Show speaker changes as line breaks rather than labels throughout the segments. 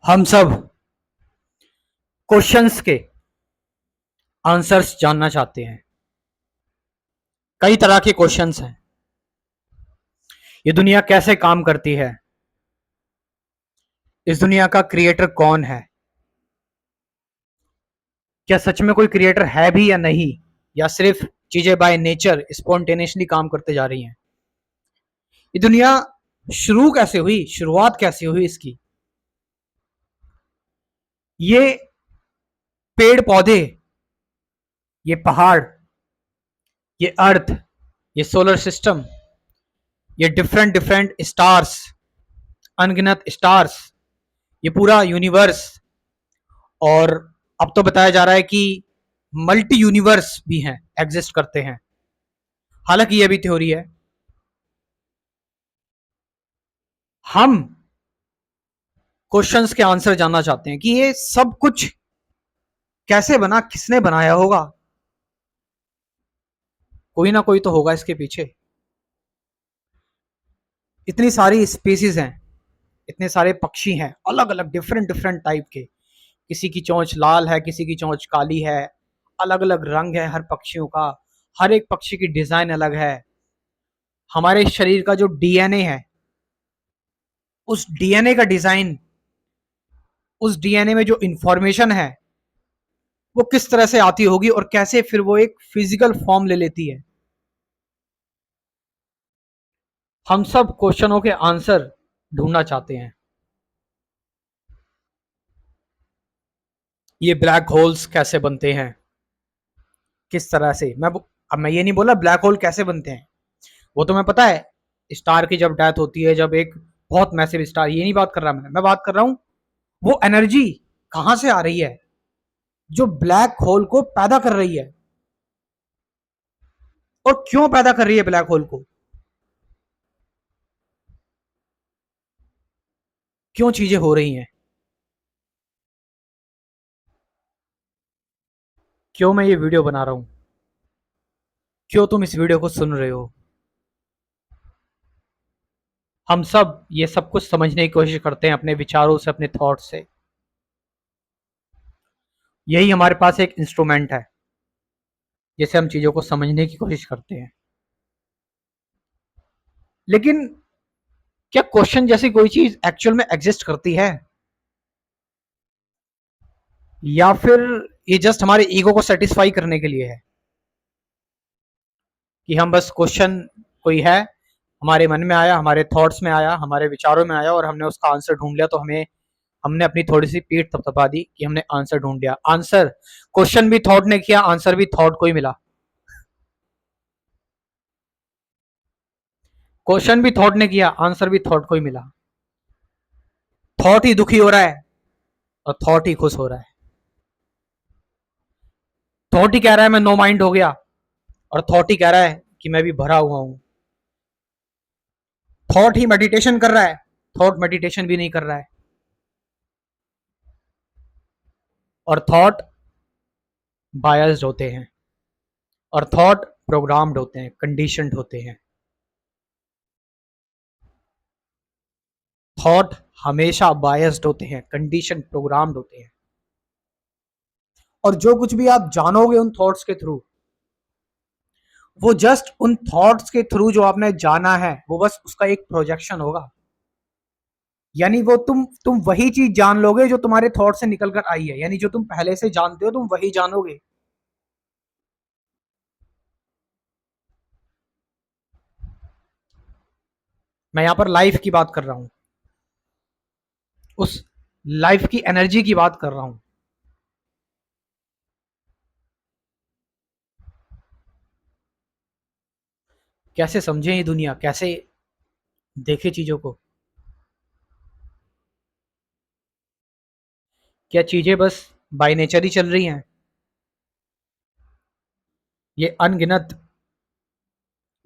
हम सब क्वेश्चंस के आंसर्स जानना चाहते हैं। कई तरह के क्वेश्चंस हैं। ये दुनिया कैसे काम करती है? इस दुनिया का क्रिएटर कौन है? क्या सच में कोई क्रिएटर है भी या नहीं, या सिर्फ चीजें बाय नेचर स्पॉन्टेनियसली काम करते जा रही हैं? ये दुनिया शुरू कैसे हुई, शुरुआत कैसे हुई इसकी? ये पेड़ पौधे, ये पहाड़, ये अर्थ, ये सोलर सिस्टम, ये डिफरेंट डिफरेंट स्टार्स, अनगिनत स्टार्स, ये पूरा यूनिवर्स, और अब तो बताया जा रहा है कि मल्टी यूनिवर्स भी हैं, एग्जिस्ट करते हैं। हालांकि ये भी थ्योरी है। हम क्वेश्चंस के आंसर जानना चाहते हैं कि ये सब कुछ कैसे बना, किसने बनाया होगा। कोई ना कोई तो होगा इसके पीछे। इतनी सारी स्पीसीज हैं, इतने सारे पक्षी हैं, अलग अलग डिफरेंट डिफरेंट टाइप के। किसी की चोंच लाल है, किसी की चोंच काली है, अलग अलग रंग है हर पक्षियों का। हर एक पक्षी की डिजाइन अलग है। हमारे शरीर का जो डीएनए है, उस डीएनए का डिजाइन, उस डीएनए में जो इंफॉर्मेशन है, वो किस तरह से आती होगी और कैसे फिर वो एक फिजिकल फॉर्म ले लेती है। हम सब क्वेश्चनों के आंसर ढूंढना चाहते हैं। ये ब्लैक होल्स कैसे बनते हैं, किस तरह से? अब मैं ये नहीं बोला ब्लैक होल कैसे बनते हैं, वो तो मैं पता है। स्टार की जब डेथ होती है, जब एक बहुत मैसिव स्टार, ये नहीं बात कर रहा मैं बात कर रहा हूं वो एनर्जी कहां से आ रही है जो ब्लैक होल को पैदा कर रही है, और क्यों पैदा कर रही है ब्लैक होल को, क्यों चीजें हो रही हैं, क्यों मैं ये वीडियो बना रहा हूं, क्यों तुम इस वीडियो को सुन रहे हो। हम सब ये सब कुछ समझने की कोशिश करते हैं अपने विचारों से, अपने थॉट से। यही हमारे पास एक इंस्ट्रूमेंट है जिससे हम चीजों को समझने की कोशिश करते हैं। लेकिन क्या क्वेश्चन जैसी कोई चीज एक्चुअल में एग्जिस्ट करती है, या फिर ये जस्ट हमारे ईगो को सेटिस्फाई करने के लिए है कि हम बस क्वेश्चन कोई है, हमारे मन में आया, हमारे थॉट्स में आया, हमारे विचारों में आया और हमने उसका आंसर ढूंढ लिया, तो हमने अपनी थोड़ी सी पीठ थपथपा दी कि हमने आंसर ढूंढ लिया। आंसर क्वेश्चन भी थॉट ने किया, आंसर भी थॉट को ही मिला। क्वेश्चन भी थॉट ने किया, आंसर भी थॉट को ही मिला। थॉट ही दुखी हो रहा है और थॉट ही खुश हो रहा है। थॉट ही कह रहा है मैं नो माइंड हो गया, और थॉट ही कह रहा है कि मैं भी भरा हुआ हूं। थॉट ही मेडिटेशन कर रहा है, थॉट मेडिटेशन भी नहीं कर रहा है। और थॉट बायस्ड होते हैं, और थॉट प्रोग्राम्ड होते हैं, कंडीशनड होते हैं। थॉट हमेशा बायस्ड होते हैं, कंडीशन प्रोग्राम्ड होते हैं। और जो कुछ भी आप जानोगे उन थॉट्स के थ्रू, वो जस्ट उन थॉट्स के थ्रू जो आपने जाना है, वो बस उसका एक प्रोजेक्शन होगा। यानी वो तुम वही चीज जान लोगे जो तुम्हारे थॉट से निकल कर आई है, यानी जो तुम पहले से जानते हो तुम वही जानोगे। मैं यहां पर लाइफ की बात कर रहा हूं, उस लाइफ की एनर्जी की बात कर रहा हूं। कैसे समझें ये दुनिया, कैसे देखे चीजों को? क्या चीजें बस बाय नेचर ही चल रही हैं? ये अनगिनत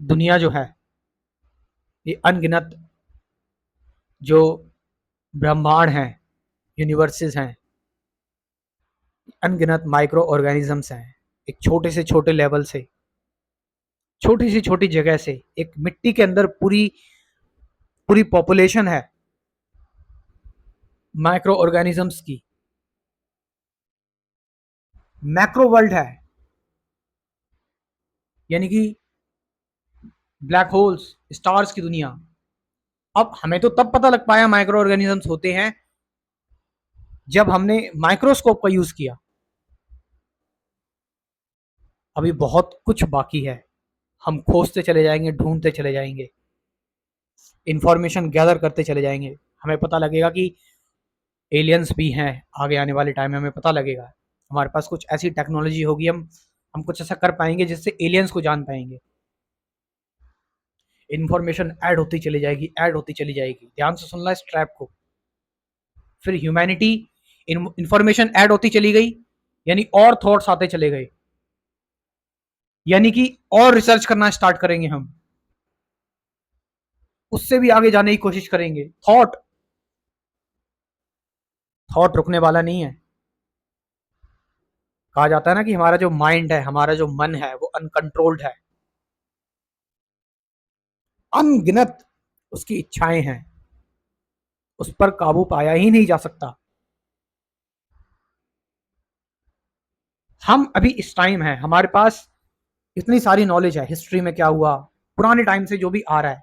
दुनिया जो है, ये अनगिनत जो ब्रह्मांड हैं, यूनिवर्सेस हैं, अनगिनत माइक्रो ऑर्गेनिजम्स हैं, एक छोटे से छोटे लेवल से, छोटी सी छोटी जगह से, एक मिट्टी के अंदर पूरी पूरी पॉपुलेशन है। माइक्रो ऑर्गेनिजम्स की। मैक्रो वर्ल्ड है, यानी कि ब्लैक होल्स, स्टार्स की दुनिया। अब हमें तो तब पता लग पाया माइक्रो ऑर्गेनिजम्स होते हैं जब हमने माइक्रोस्कोप का यूज किया। अभी बहुत कुछ बाकी है, हम खोजते चले जाएंगे, ढूंढते चले जाएंगे, इंफॉर्मेशन गैदर करते चले जाएंगे। हमें पता लगेगा कि एलियंस भी हैं, आगे आने वाले टाइम में हमें पता लगेगा। हमारे पास कुछ ऐसी टेक्नोलॉजी होगी, हम कुछ ऐसा कर पाएंगे जिससे एलियंस को जान पाएंगे। इंफॉर्मेशन ऐड होती चली जाएगी, ऐड होती चली जाएगी। ध्यान से सुनना इस ट्रैप को। फिर ह्यूमैनिटी, इंफॉर्मेशन ऐड होती चली गई, यानी और थॉट्स आते चले गए, यानी कि और रिसर्च करना स्टार्ट करेंगे हम, उससे भी आगे जाने की कोशिश करेंगे। थॉट, थॉट रुकने वाला नहीं है। कहा जाता है ना कि हमारा जो माइंड है, हमारा जो मन है, वो अनकंट्रोल्ड है, अनगिनत उसकी इच्छाएं हैं, उस पर काबू पाया ही नहीं जा सकता। हम अभी इस टाइम है, हमारे पास इतनी सारी नॉलेज है, हिस्ट्री में क्या हुआ, पुराने टाइम से जो भी आ रहा है।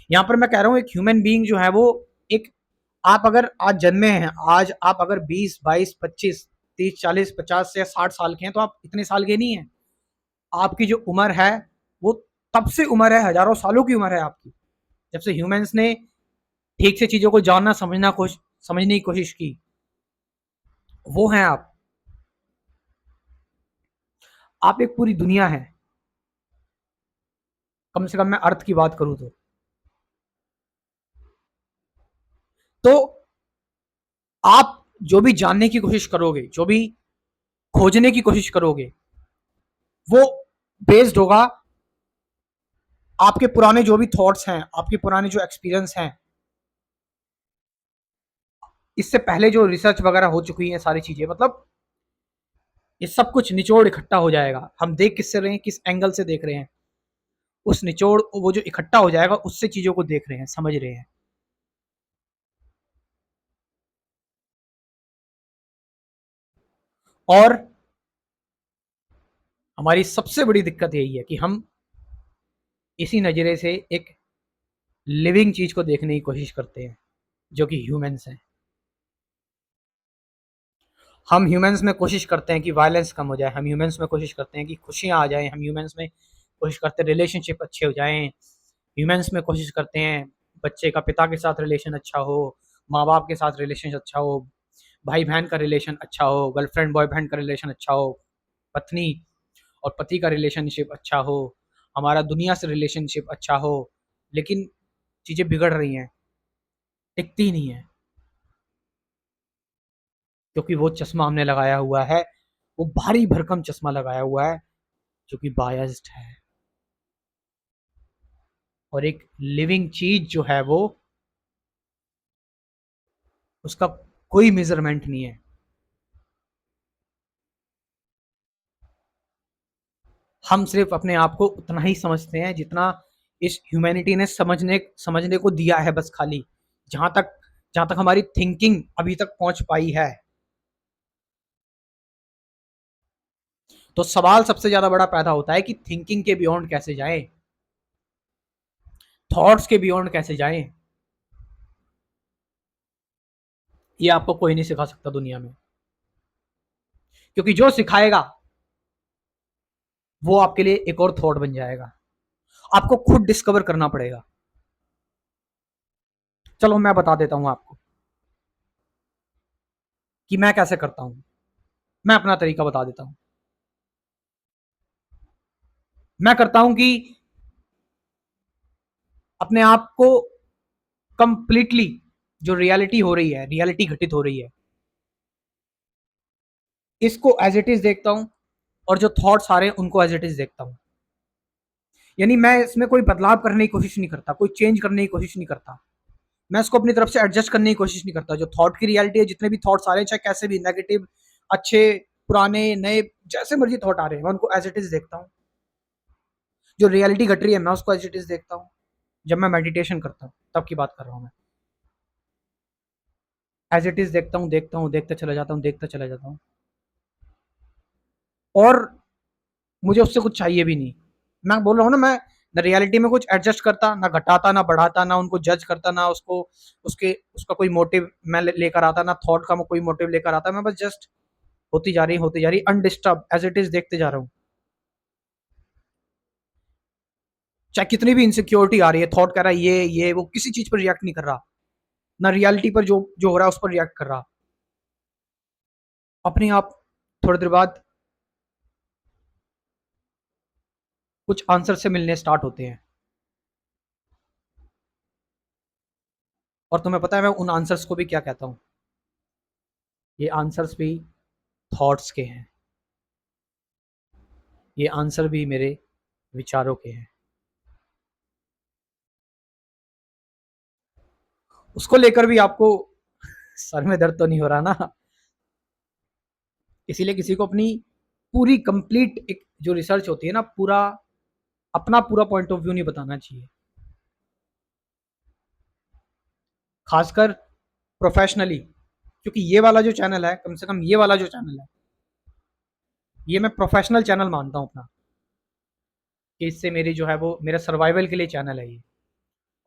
यहां पर मैं कह रहा हूं एक ह्यूमन बीइंग जो है वो एक, आप अगर आज जन्मे हैं, आज आप अगर 20, 22, 25, 30, 40, 50 या 60 साल के हैं, तो आप इतने साल के नहीं हैं। आपकी जो उम्र है वो तब से उम्र है, हजारों सालों की उम्र है आपकी, जब से ह्यूमंस ने ठीक से चीजों को जानना, समझने की कोशिश की। वो हैं आप एक पूरी दुनिया है, कम से कम मैं अर्थ की बात करूं तो आप जो भी जानने की कोशिश करोगे, जो भी खोजने की कोशिश करोगे, वो बेस्ड होगा आपके पुराने जो भी थॉट्स हैं, आपके पुराने जो एक्सपीरियंस हैं, इससे पहले जो रिसर्च वगैरह हो चुकी है, सारी चीजें, मतलब ये सब कुछ निचोड़ इकट्ठा हो जाएगा। हम देख किससे रहे हैं, किस एंगल से देख रहे हैं, उस निचोड़ वो जो इकट्ठा हो जाएगा, उससे चीजों को देख रहे हैं, समझ रहे हैं। और हमारी सबसे बड़ी दिक्कत यही है कि हम इसी नजरे से एक लिविंग चीज को देखने की कोशिश करते हैं, जो कि ह्यूमंस हैं। हम ह्यूमंस में कोशिश करते हैं कि वायलेंस कम हो जाए, हम ह्यूमंस में कोशिश करते हैं कि खुशियां आ जाएं, हम ह्यूमंस में कोशिश करते हैं रिलेशनशिप अच्छे हो जाएं, ह्यूमंस में कोशिश करते हैं बच्चे का पिता के साथ रिलेशन अच्छा हो, माँ बाप के साथ रिलेशन अच्छा हो, भाई बहन का रिलेशन अच्छा हो, गर्लफ्रेंड बॉयफ्रेंड का रिलेशन अच्छा हो, पत्नी और पति का रिलेशनशिप अच्छा हो, हमारा दुनिया से रिलेशनशिप अच्छा हो। लेकिन चीज़ें बिगड़ रही हैं, टिकती नहीं है, क्योंकि वो चश्मा हमने लगाया हुआ है, वो भारी भरकम चश्मा लगाया हुआ है, जो कि बायस्ड है। और एक लिविंग चीज जो है वो, उसका कोई मेजरमेंट नहीं है। हम सिर्फ अपने आप को उतना ही समझते हैं जितना इस ह्यूमैनिटी ने समझने समझने को दिया है, बस खाली जहां तक जहां तक हमारी थिंकिंग अभी तक पहुंच पाई है। तो सवाल सबसे ज्यादा बड़ा पैदा होता है कि थिंकिंग के बियॉन्ड कैसे जाएं, थॉट्स के बियॉन्ड कैसे जाएं। ये आपको कोई नहीं सिखा सकता दुनिया में, क्योंकि जो सिखाएगा वो आपके लिए एक और थॉट बन जाएगा। आपको खुद डिस्कवर करना पड़ेगा। चलो मैं बता देता हूं आपको कि मैं कैसे करता हूं। मैं अपना तरीका बता देता हूं। मैं करता हूं कि अपने आप को कंप्लीटली, जो रियलिटी हो रही है, रियलिटी घटित हो रही है, इसको एज इट इज देखता हूं, और जो थॉट्स आ रहे हैं उनको एज इट इज देखता हूं। यानी मैं इसमें कोई बदलाव करने की कोशिश नहीं करता, कोई चेंज करने की कोशिश नहीं करता, मैं इसको अपनी तरफ से एडजस्ट करने की कोशिश नहीं करता। जो थॉट की रियलिटी है, जितने भी थॉट्स आ रहे हैं, चाहे कैसे भी नेगेटिव, अच्छे, पुराने, नए, जैसे मर्जी थॉट आ रहे हैं, मैं उनको एज इट इज देखता हूँ। जो रियलिटी घट रही है मैं उसको एज इट इज देखता हूँ। जब मैं मेडिटेशन करता हूँ तब की बात कर रहा हूँ मैं। एज इट इज देखता हूँ, देखता हूँ, देखता चला जाता हूँ, देखता चला जाता हूँ, और मुझे उससे कुछ चाहिए भी नहीं। मैं बोल रहा हूँ ना, मैं न रियलिटी में कुछ एडजस्ट करता, ना घटाता, ना बढ़ाता, ना उनको जज करता, ना उसको उसके उसका कोई मोटिव मैं लेकर आता, ना थॉट का मैं कोई मोटिव लेकर आता। मैं बस जस्ट होती जा रही अनडिस्टर्ब, एज इट इज देखते जा रहा हूँ। चाहे कितनी भी इनसिक्योरिटी आ रही है, थॉट कह रहा है ये वो, किसी चीज पर रिएक्ट नहीं कर रहा, ना रियलिटी पर जो जो हो रहा है उस पर रिएक्ट कर रहा। अपने आप थोड़ी देर बाद कुछ आंसर से मिलने स्टार्ट होते हैं, और तुम्हें पता है मैं उन आंसर्स को भी क्या कहता हूँ? ये आंसर्स भी थॉट्स के हैं, ये आंसर भी मेरे विचारों के हैं। उसको लेकर भी आपको सर में दर्द तो नहीं हो रहा ना? इसीलिए किसी को अपनी पूरी कंप्लीट एक जो रिसर्च होती है ना, पूरा अपना पूरा पॉइंट ऑफ व्यू नहीं बताना चाहिए, खासकर प्रोफेशनली। क्योंकि ये वाला जो चैनल है, कम से कम ये वाला जो चैनल है, ये मैं प्रोफेशनल चैनल मानता हूँ अपना, कि इससे मेरी जो है वो मेरा सर्वाइवल के लिए चैनल है ये।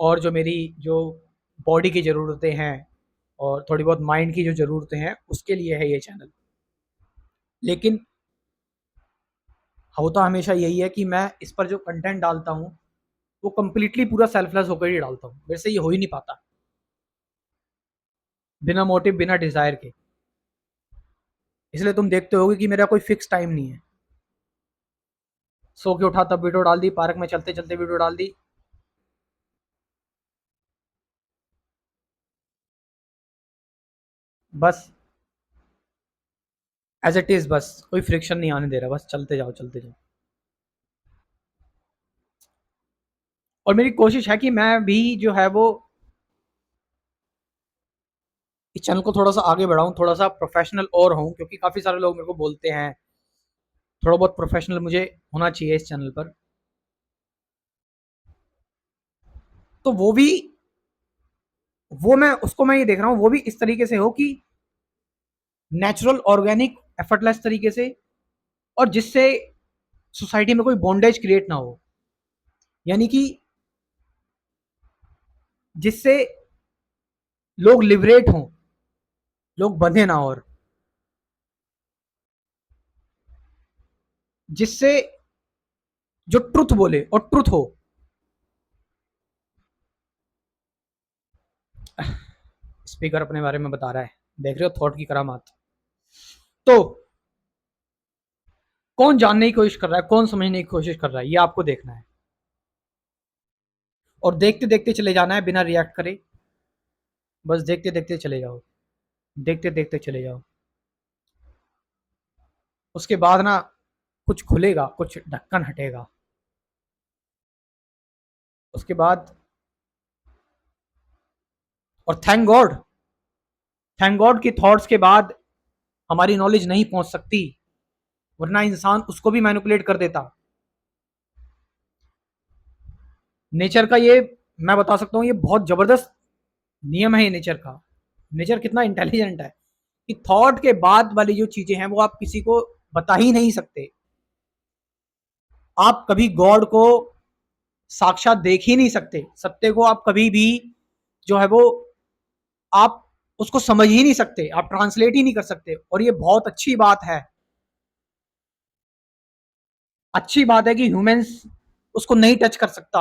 और जो मेरी जो बॉडी की ज़रूरतें हैं और थोड़ी बहुत माइंड की जो ज़रूरतें हैं, उसके लिए है ये चैनल। लेकिन होता हमेशा यही है कि मैं इस पर जो कंटेंट डालता हूँ, वो कंप्लीटली पूरा सेल्फलेस होकर ही डालता हूँ। मेरे से ये हो ही नहीं पाता बिना मोटिव, बिना डिज़ायर के। इसलिए तुम देखते होगे कि मेरा कोई फिक्स टाइम नहीं है। सो के उठा तब वीडियो डाल दी, पार्क में चलते चलते वीडियो डाल दी। बस एज इट इज़, बस कोई फ्रिक्शन नहीं आने दे रहा, बस चलते जाओ, चलते जाओ। और मेरी कोशिश है कि मैं भी जो है वो इस चैनल को थोड़ा सा आगे बढ़ाऊँ, थोड़ा सा प्रोफेशनल और हूँ, क्योंकि काफ़ी सारे लोग मेरे को बोलते हैं थोड़ा बहुत प्रोफेशनल मुझे होना चाहिए इस चैनल पर। तो वो मैं उसको मैं ये देख रहा हूँ, वो भी इस तरीके से हो कि नेचुरल, ऑर्गेनिक, एफर्टलेस तरीके से, और जिससे सोसाइटी में कोई बॉन्डेज क्रिएट ना हो। यानी कि जिससे लोग लिबरेट हों, लोग बंधे ना, और जिससे जो ट्रुथ बोले और ट्रुथ हो। स्पीकर अपने बारे में बता रहा है, देख रहे हो थॉट की करामात। तो कौन जानने की कोशिश कर रहा है, कौन समझने की कोशिश कर रहा है, ये आपको देखना है। और देखते देखते चले जाना है बिना रिएक्ट करे। बस देखते देखते चले जाओ, देखते देखते चले जाओ। उसके बाद ना कुछ खुलेगा, कुछ ढक्कन हटेगा। उसके बाद, और थैंक गॉड की थॉट्स के बाद हमारी नॉलेज नहीं पहुंच सकती, वरना इंसान उसको भी मैनिपुलेट कर देता। नेचर का ये मैं बता सकता हूँ, ये बहुत जबरदस्त नियम है ये नेचर का। नेचर कितना इंटेलिजेंट है कि थॉट के बाद वाली जो चीजें हैं वो आप किसी को बता ही नहीं सकते। आप कभी गॉड को साक्षात देख ही नहीं सकते, सत्य को आप कभी भी जो है वो आप उसको समझ ही नहीं सकते, आप ट्रांसलेट ही नहीं कर सकते। और ये बहुत अच्छी बात है, अच्छी बात है कि ह्यूमंस उसको नहीं टच कर सकता,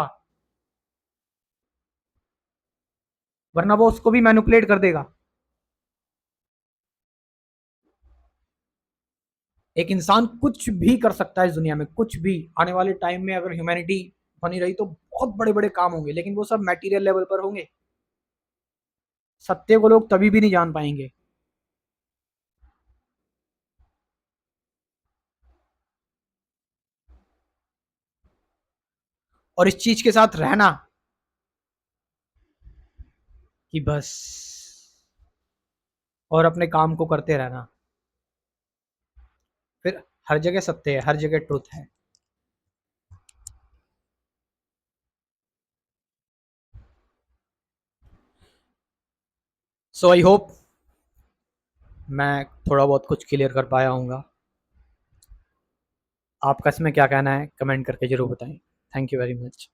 वरना वो उसको भी मैनिपुलेट कर देगा। एक इंसान कुछ भी कर सकता है इस दुनिया में, कुछ भी। आने वाले टाइम में अगर ह्यूमैनिटी बनी रही तो बहुत बड़े बड़े काम होंगे, लेकिन वो सब मटेरियल लेवल पर होंगे। सत्य को लोग तभी भी नहीं जान पाएंगे। और इस चीज के साथ रहना कि बस, और अपने काम को करते रहना, फिर हर जगह सत्य है, हर जगह ट्रुथ है। सो आई होप मैं थोड़ा बहुत कुछ क्लियर कर पाया हूँगा। आपका इसमें क्या कहना है कमेंट करके ज़रूर बताएं। Thank you very much.